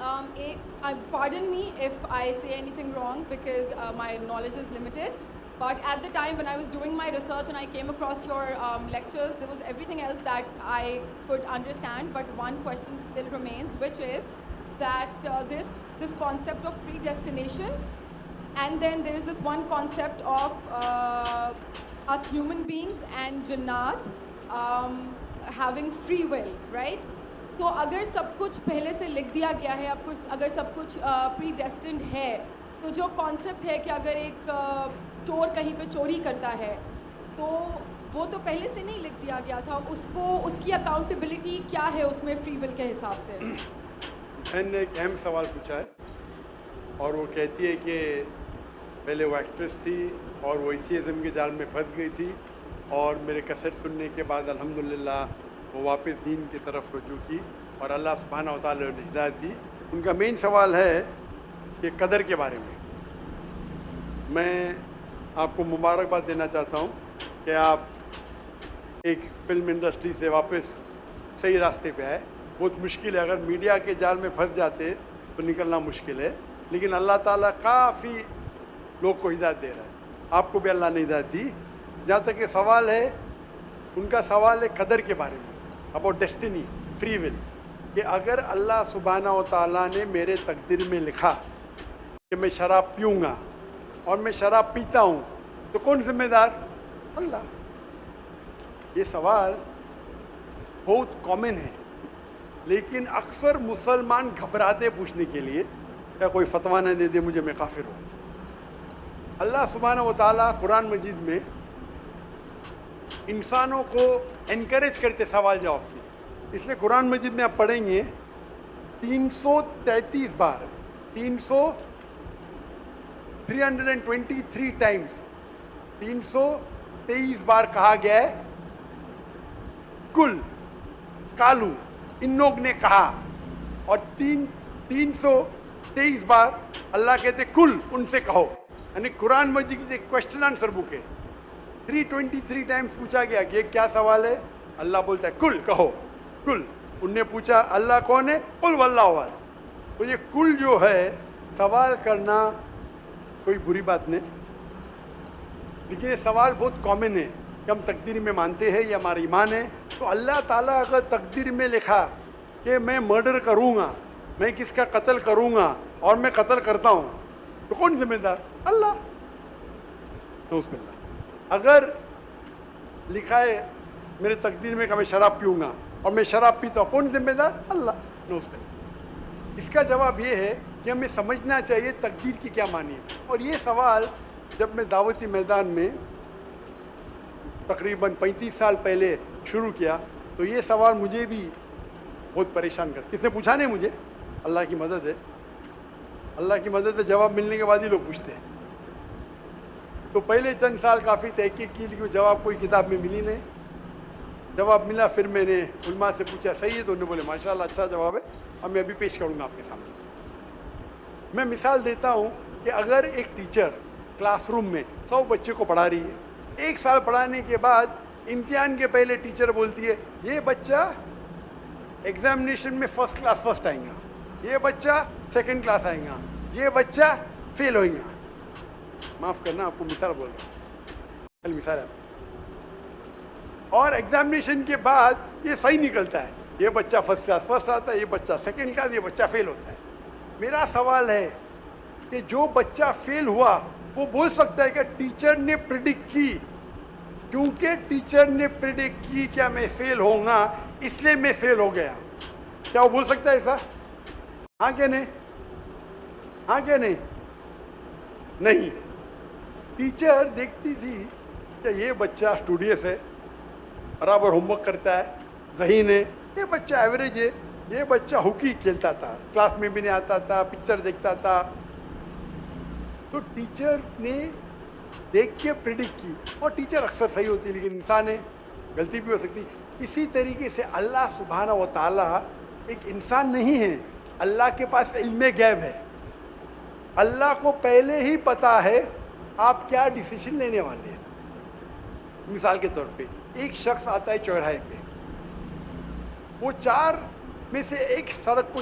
Pardon me if I say anything wrong because my knowledge is limited. But at the time when I was doing my research and I came across your lectures, there was everything else that I could understand. But one question still remains, which is that this concept of predestination, and then there is this one concept of us human beings and Jannat having free will, right? تو اگر سب کچھ پہلے سے لکھ دیا گیا ہے, اگر سب کچھ پری ڈیسٹنڈ ہے, تو جو کانسیپٹ ہے کہ اگر ایک چور کہیں پہ چوری کرتا ہے تو وہ تو پہلے سے نہیں لکھ دیا گیا تھا, اس کی اکاؤنٹیبلٹی کیا ہے اس میں فری ول کے حساب سے؟ میں نے ایک اہم سوال پوچھا ہے, اور وہ کہتی ہے کہ پہلے وہ ایکٹریس تھی اور وہ اسی ازم کے جال میں پھنس گئی تھی, اور میرے کیسٹ سننے کے بعد الحمدللہ وہ واپس دین کی طرف رجوع کی اور اللہ سبحانہ و تعالیٰ نے ہدایت دی. ان کا مین سوال ہے کہ قدر کے بارے میں. میں آپ کو مبارکباد دینا چاہتا ہوں کہ آپ ایک فلم انڈسٹری سے واپس صحیح راستے پہ آئے. بہت مشکل ہے, اگر میڈیا کے جال میں پھنس جاتے تو نکلنا مشکل ہے, لیکن اللہ تعالیٰ کافی لوگ کو ہدایت دے رہا ہے. آپ کو بھی اللہ نے ہدایت دی. جہاں تک یہ سوال ہے, ان کا سوال ہے قدر کے بارے میں, اباؤٹ ڈیسٹنی, فری ول, کہ اگر اللہ سبحانہ و تعالیٰ نے میرے تقدیر میں لکھا کہ میں شراب پیوں گا اور میں شراب پیتا ہوں تو کون ذمہ دار؟ اللہ. یہ سوال بہت کامن ہے, لیکن اکثر مسلمان گھبراتے پوچھنے کے لیے, کیا کوئی فتویٰ نہ دے دے مجھے, میں کافر ہوں. اللہ سبحانہ و تعالیٰ قرآن مجید میں انسانوں کو انکریج کرتے سوال جواب کی. اس لیے قرآن مجید میں آپ پڑھیں گے 333 بار 323 ٹائمز 323 بار کہا گیا ہے کل, کالو, ان لوگ نے کہا, اور 323 بار اللہ کہتے کل, ان سے کہو. یعنی قرآن مجید کی ایک کوشچن آنسر بک ہے. 323 ٹائمز پوچھا گیا کہ یہ کیا سوال ہے, اللہ بولتا ہے کل, کہو کل. ان نے پوچھا اللہ کون ہے, قل واللہ احد. تو یہ کل جو ہے سوال کرنا کوئی بری بات نہیں, لیکن یہ سوال بہت کامن ہے کہ ہم تقدیر میں مانتے ہیں, یہ ہمارا ایمان ہے. تو اللہ تعالیٰ اگر تقدیر میں لکھا کہ میں مرڈر کروں گا, میں کس کا قتل کروں گا اور میں قتل کرتا ہوں, تو کون ذمہ دار؟ اللہ. نعوذ باللہ. اگر لکھا ہے میرے تقدیر میں کہ میں شراب پیوں گا اور میں شراب پیتا ہوں, کون ذمہ دار؟ اللہ. نعوذ باللہ. اس کا جواب یہ ہے کہ ہمیں سمجھنا چاہیے تقدیر کی کیا معنی ہے. اور یہ سوال جب میں دعوتی میدان میں تقریباً 35 سال پہلے شروع کیا تو یہ سوال مجھے بھی بہت پریشان کرتا. کس نے پوچھا نہیں مجھے, اللہ کی مدد ہے, اللہ کی مدد ہے, جواب ملنے کے بعد ہی لوگ پوچھتے ہیں. تو پہلے چند سال کافی تحقیق کی, لیکن جواب کوئی کتاب میں ملی نہیں. جواب ملا, پھر میں نے علماء سے پوچھا صحیح ہے, تو انہوں نے بولے ماشاءاللہ اچھا جواب ہے, اور میں ابھی پیش کروں گا آپ کے سامنے. میں مثال دیتا ہوں کہ اگر ایک ٹیچر کلاس روم میں 100 بچے کو پڑھا رہی ہے, 1 سال پڑھانے کے بعد امتحان کے پہلے ٹیچر بولتی ہے یہ بچہ ایگزامینیشن میں فرسٹ کلاس فرسٹ آئیں گا, یہ بچہ سیکنڈ کلاس آئیں گا, یہ بچہ فیل ہوئیں گا. معاف کرنا, آپ کو مثال بول رہا ہوں, مثال ہے. اور ایگزامینیشن کے بعد یہ صحیح نکلتا ہے, یہ بچہ فرسٹ کلاس فرسٹ آتا ہے, یہ بچہ سیکنڈ کلاس, یہ بچہ فیل ہوتا ہے. میرا سوال ہے کہ جو بچہ فیل ہوا وہ بول سکتا ہے کہ ٹیچر نے پریڈکٹ کی, کیونکہ ٹیچر نے پریڈکٹ کی کیا میں فیل ہوں گا اس لیے میں فیل ہو گیا. کیا وہ بول سکتا ہے ایسا؟ ہاں کہ نہیں؟ ہاں کہ نہیں؟ نہیں. ٹیچر دیکھتی تھی کہ یہ بچہ اسٹوڈیس ہے, برابر ہوم ورک کرتا ہے, ذہین ہے, یہ بچہ ایوریج ہے, یہ بچہ ہاکی کھیلتا تھا, کلاس میں بھی نہیں آتا تھا, پکچر دیکھتا تھا. تو ٹیچر نے دیکھ کے پریڈکٹ کی, اور ٹیچر اکثر صحیح ہوتی ہے, لیکن انسان ہے, غلطی بھی ہو سکتی. اسی طریقے سے اللہ سبحانہ و تعالیٰ ایک انسان نہیں ہے, اللہ کے پاس علم غیب ہے. اللہ کو پہلے ہی پتا ہے آپ کیا ڈیسیشن لینے والے ہیں. مثال کے طور پہ ایک شخص آتا ہے چوراہے پہ, وہ 4 میں سے ایک سڑک کو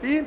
3,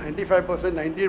95%, 90।